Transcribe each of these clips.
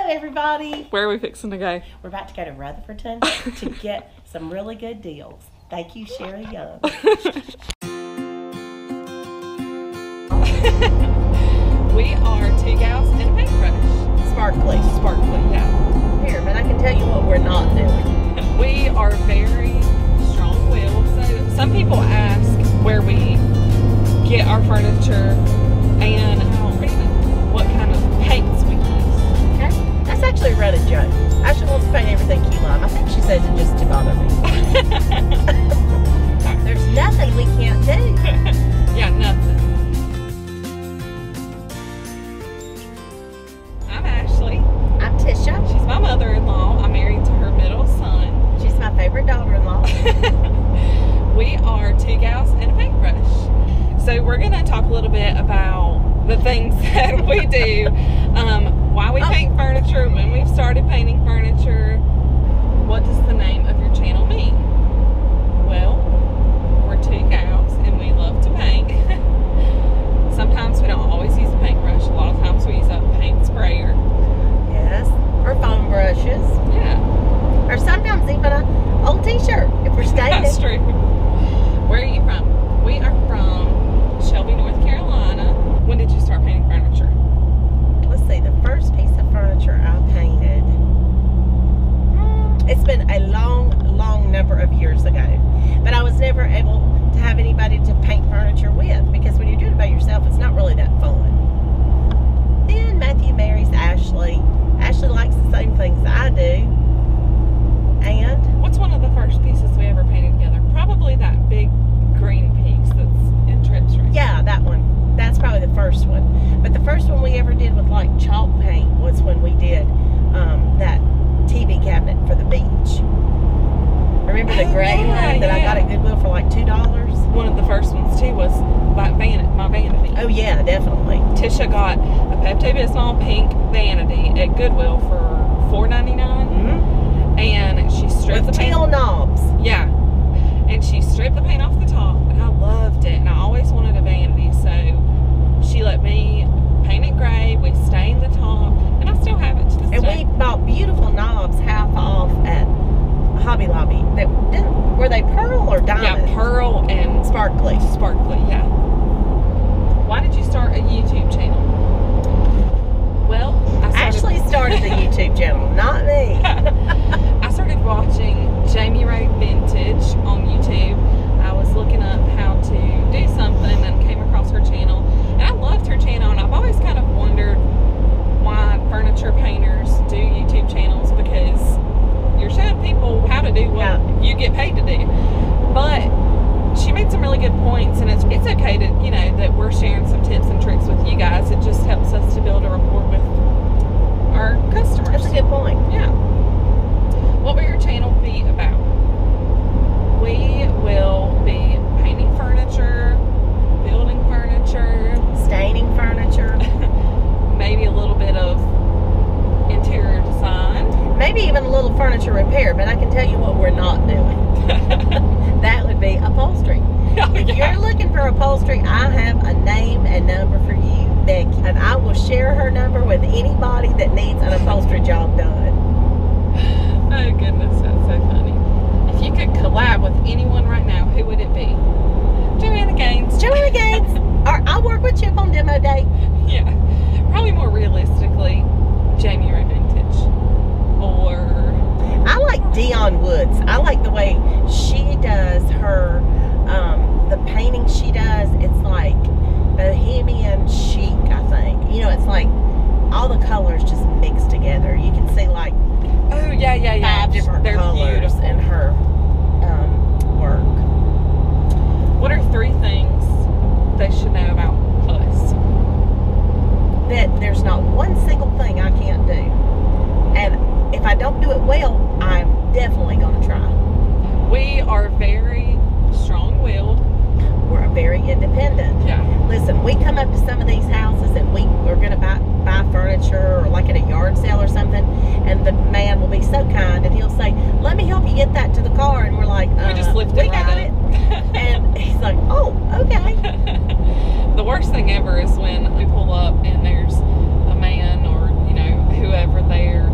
everybody. Where are we fixing to go? We're about to go to Rutherfordton to get some really good deals. Thank you, Sherry Young. We are two gals in a paintbrush. Sparkly. Sparkly, yeah. Here, but I can tell you what we're not doing. We are very strong-willed. So some people ask where we get our furniture and what kind of paints we use. Okay? That's actually a running joke. Ashley wants to paint everything key lime. I think she says it just to bother me. There's nothing we can't do. Yeah, nothing. I'm Ashley. I'm Tisha. She's my mother-in-law. I'm married to her middle son. She's my favorite daughter-in-law. We are two gals and a paintbrush. So we're going to talk a little bit about the things that we do, why we paint furniture, when we've started painting furniture. What does the name of your channel mean? Well, we're two gals and we love to paint. Sometimes we don't always use a paintbrush. A lot of times we use a paint sprayer. Yes. Or foam brushes. Yeah. Or sometimes even an old t-shirt if we're staying. That's true. Where are you from? We are from Shelby, North Carolina. When did you start painting furniture? Let's see, the first piece of furniture I painted, it's been a long number of years ago. But I was never able to have anybody to paint furniture with, because when you're doing it by yourself, it's not really that fun. Then Matthew marries Ashley. Ashley likes the same things I do. And what's one of the first pieces we ever painted together? Probably that big green piece that's in Tripp's room. Yeah, that one. That's probably the first one. But the first one we ever did with like chalk paint was when we did that TV cabinet for the beach. Remember the gray one that I got at Goodwill for like $2? One of the first ones too was my vanity. Oh yeah, definitely. Tisha got a Pepto-Bismol pink vanity at Goodwill for $4.99. Mm-hmm. And she stripped with the paint. teal knobs. Yeah. And she stripped the paint off the top, and I loved it, and I always wanted a vanity, so she let me paint it gray. We stained the top, and I still have it to this day. And we bought beautiful knobs half off at Hobby Lobby. Were they pearl or diamond? Yeah, pearl and sparkly. Sparkly, yeah. Why did you start a YouTube channel? Well, Ashley started the YouTube channel, not me. I started watching Jamie Ray Vintage on YouTube. I was looking up how to do something and came across her channel. And I loved her channel, and I've always kind of wondered why furniture painters do YouTube channels, because you're showing people how to do what you get paid to do. But she made some really good points, and it's okay to, you know, that we're sharing some tips and tricks with you guys. It just helps us to build a rapport with our customers. That's a good point. Yeah. What will your channel be about? We will be painting furniture, building furniture, staining furniture, maybe a little bit of interior design, maybe even a little furniture repair, but I can tell you what we're not doing. That would be upholstery. If you're looking for upholstery, I have a name and number for you, Becky, and I will share her number with anybody that needs an upholstery job done. Oh goodness, that's so funny. If you could collab with anyone right now, who would it be? Joanna Gaines. Joanna Gaines. Or I'll work with Chip on demo day. Yeah. Probably more realistically, Jamie Ray Vintage. Or I like Dionne Woods. I like the way she does her the painting she does. It's like bohemian chic, I think. You know, it's like all the colors just mixed together. You can see like five different colors beautiful in her work. What are 3 things they should know about us? That there's not one single thing I can't do. And if I don't do it well, I'm definitely going to try. We are very strong-willed. We're very independent. Yeah. Listen, we come up to some of these houses and we're going to buy furniture, or like at a yard sale or something, and the man will be so kind and he'll say, "Let me help you get that to the car," and we're like, we just lift it we got it. And he's like, "Oh, okay." The worst thing ever is when we pull up and there's a man or, you know, whoever there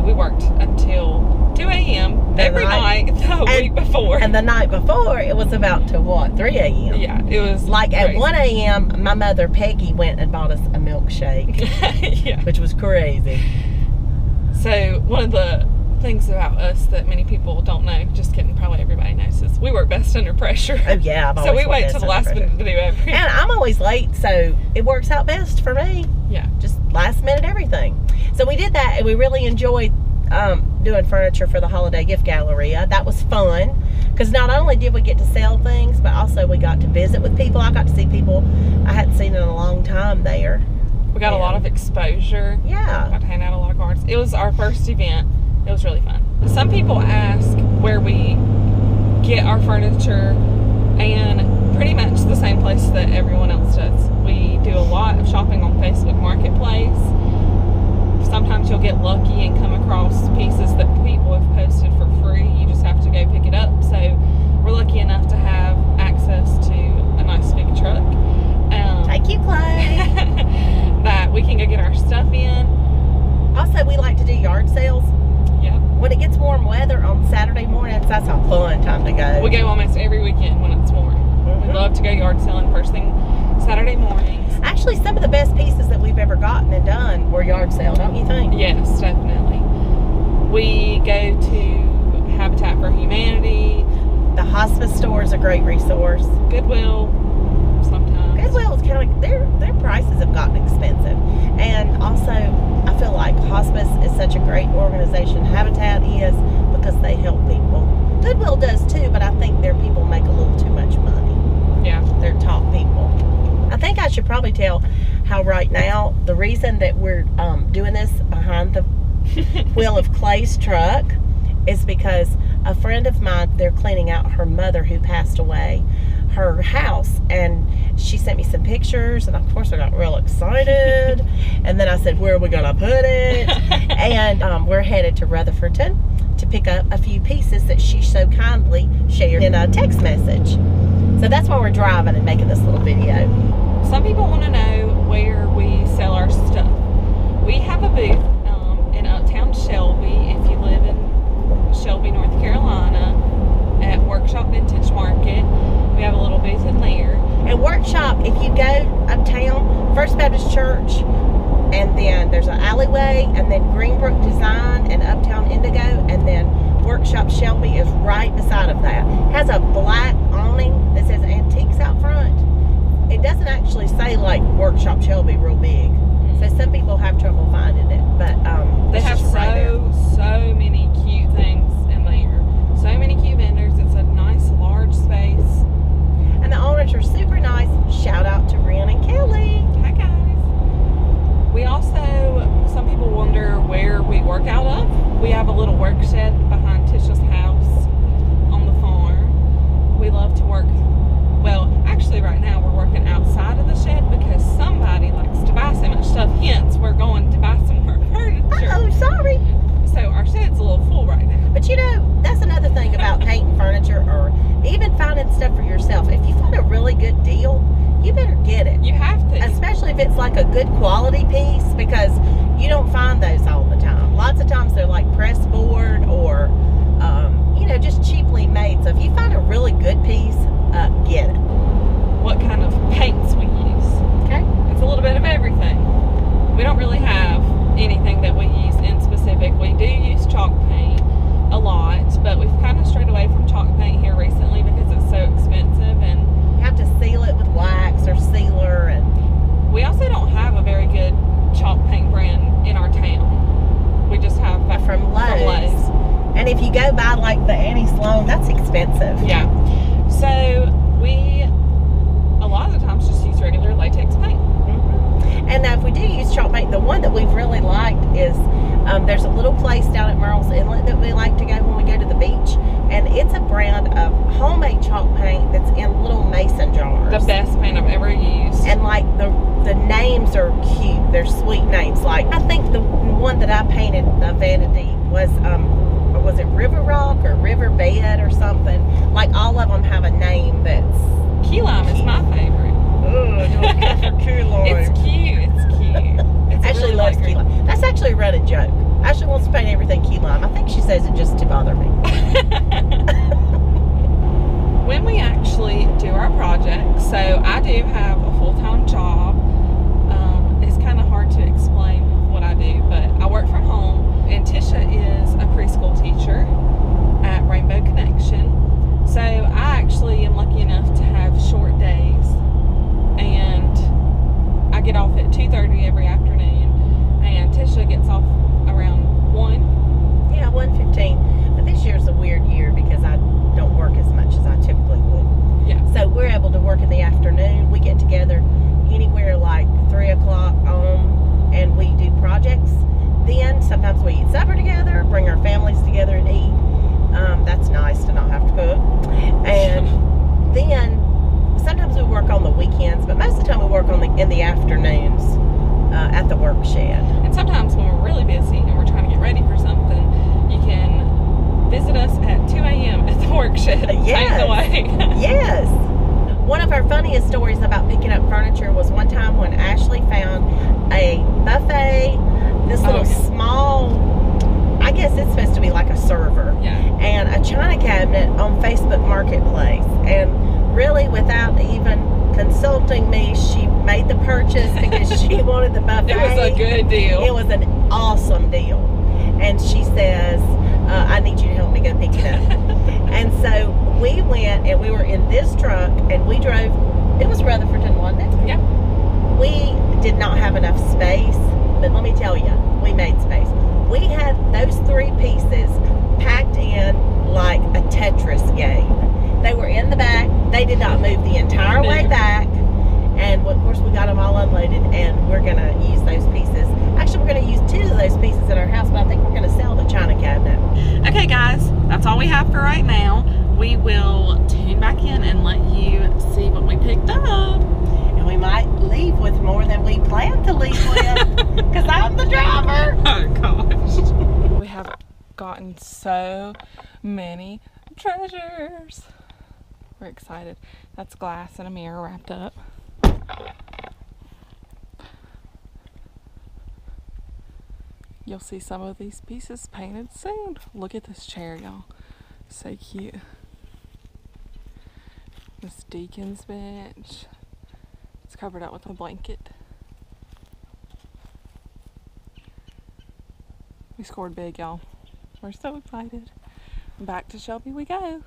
we worked until 2 a.m. every night the week before. And the night before, it was about to what, 3 a.m.? Yeah, it was like crazy. At 1 a.m., my mother, Peggy, went and bought us a milkshake. Yeah. Which was crazy. So, one of the things about us that many people don't know, just kidding, probably everybody knows, is we work best under pressure. Oh, yeah. So, we wait till the last minute to do everything. And I'm always late, so it works out best for me. Yeah. Just last minute everything. So, we did that, and we really enjoyed doing furniture for the Holiday Gift Galleria. That was fun, because not only did we get to sell things, but also we got to visit with people. I got to see people I hadn't seen in a long time there. We got a lot of exposure. Yeah. Got to hand out a lot of cards. It was our first event. It was really fun. Some people ask where we get our furniture, and pretty much the same place that everyone else does. We do a lot of shopping on Facebook Marketplace. Sometimes you'll get lucky and come across pieces that people have posted for free. You just have to go pick it up. So we're lucky enough to have access to a nice big truck. Thank you, Clay. That we can go get our stuff in. Also, we like to do yard sales. Yep. When it gets warm weather on Saturday mornings, that's a fun time to go. We go almost every weekend when it's warm. We love to go yard selling first thing Saturday mornings. Actually, some of the best pieces that we've ever gotten and done were yard sale, don't you think? Yes, definitely. We go to Habitat for Humanity. The hospice store is a great resource. Goodwill, sometimes. Goodwill is kind of like, their prices have gotten expensive. And also, I feel like hospice is such a great organization. Habitat is, because they help people. Goodwill does too, but I think their people make a little too much money. Yeah. They're top people. I think I should probably tell how right now, the reason that we're doing this behind the wheel of Clay's truck is because a friend of mine, they're cleaning out her mother who passed away, her house, and she sent me some pictures, and of course I got real excited. And then I said, where are we gonna put it? And we're headed to Rutherfordton to pick up a few pieces that she so kindly shared in a text message. So that's why we're driving and making this little video. Some people want to know where we sell our stuff. We have a booth in Uptown Shelby. If you live in Shelby, North Carolina, at Workshop Vintage Market, we have a little booth in there. And Workshop, if you go uptown, First Baptist Church, and then there's an alleyway, and then Greenbrook Design and Uptown Indigo, and then Workshop Shelby is right beside of that. It has a black awning that says Antiques out front. It doesn't actually say like Workshop Shelby real big. So some people have trouble finding it, but they have so many cute things in there. So many cute vendors. It's a nice large space. And the owners are super nice. Shout out to Rian and Kelly. Hi guys. We also, some people wonder where we work out of. We have a little work shed behind Tisha's house on the farm. We love to work, well, actually right now we're working outside of the shed because somebody likes to buy so much stuff, hence we're going to buy some more furniture. Oh, sorry. So our shed's a little full right now. But you know, that's another thing about painting furniture or even finding stuff for yourself. If you find a really good deal, you better get it. You have to. Especially if it's like a good quality piece, because you don't find those all the time. Lots of times they're like press board or, you know, just cheaply made. So if you find a really good piece, get it. What kind of paints we use. Okay. It's a little bit of everything. We don't really have anything that we use in specific. We do use chalk paint a lot, but we've kind of strayed away from chalk paint here recently because it's so expensive, and you have to seal it with wax or sealer. And we also don't have a very good chalk paint brand in our town. We just have from Lowe's. And if you go by like the Annie Sloan, that's expensive. Yeah. So we a lot of the times just use regular latex paint. And now if we do use chalk paint, the one that we've really liked is there's a little place down at Merle's Inlet that we like to go when we go to the beach, and it's a brand of homemade chalk paint that's in little mason jars. The best paint I've ever used. And like the names are cute. They're sweet names. Like I think the one that I painted, the vanity, was it River Rock or River Bed or something? Like all of them have a name that's Key lime is my favorite. Ugh, don't care for key lime. It's cute. It's cute. It's Ashley really loves key lime. That's actually a running joke. Ashley wants to paint everything bother me. When we actually do our projects, so I do have a full-time job. It's kind of hard to explain what I do, but I work from home, and Tisha is a preschool teacher at Rainbow Connection. So I actually am lucky enough to have short days, and I get off at 2:30 every afternoon, and Tisha gets off around 1. Yeah, 1:15. But this year's a weird year because I don't work as much as I typically would. Yeah. So we're able to work in the afternoon. We get together anywhere like 3 o'clock and we do projects. Then sometimes we eat supper together, bring our families together and eat. That's nice to not have to cook. And then sometimes we work on the weekends, but most of the time we work in the afternoons at the work shed. And sometimes when we're really busy and we're trying to get ready for something, you can visit us at 2 a.m. at the work shed. Yes. Take the way. Yes. One of our funniest stories about picking up furniture was one time when Ashley found a buffet, this little small, I guess it's supposed to be like a server, and a china cabinet on Facebook Marketplace. And really, without even consulting me, she made the purchase because she wanted the buffet. It was a good deal. It was an awesome deal. And she says, I need you to help me go pick it up. And so we went, and we were in this truck, and we drove. It was Rutherfordton, wasn't it? Yeah. We did not have enough space, but let me tell you, we made space. We had those 3 pieces packed in like a Tetris game. They were in the back. They did not move the entire way back. And of course, we got them all unloaded, and we're going to use those pieces. Actually, we're going to use 2 of those pieces in our house, but I think we're going to sell the china cabinet. Okay, guys, that's all we have for right now. We will tune back in and let you see what we picked up. And we might leave with more than we planned to leave with, because I'm the driver. Oh, gosh. We have gotten so many treasures. We're excited. That's glass and a mirror wrapped up. You'll see some of these pieces painted soon. Look at this chair, y'all. So cute. This deacon's bench. It's covered up with a blanket. We scored big, y'all. We're so excited. Back to Shelby we go.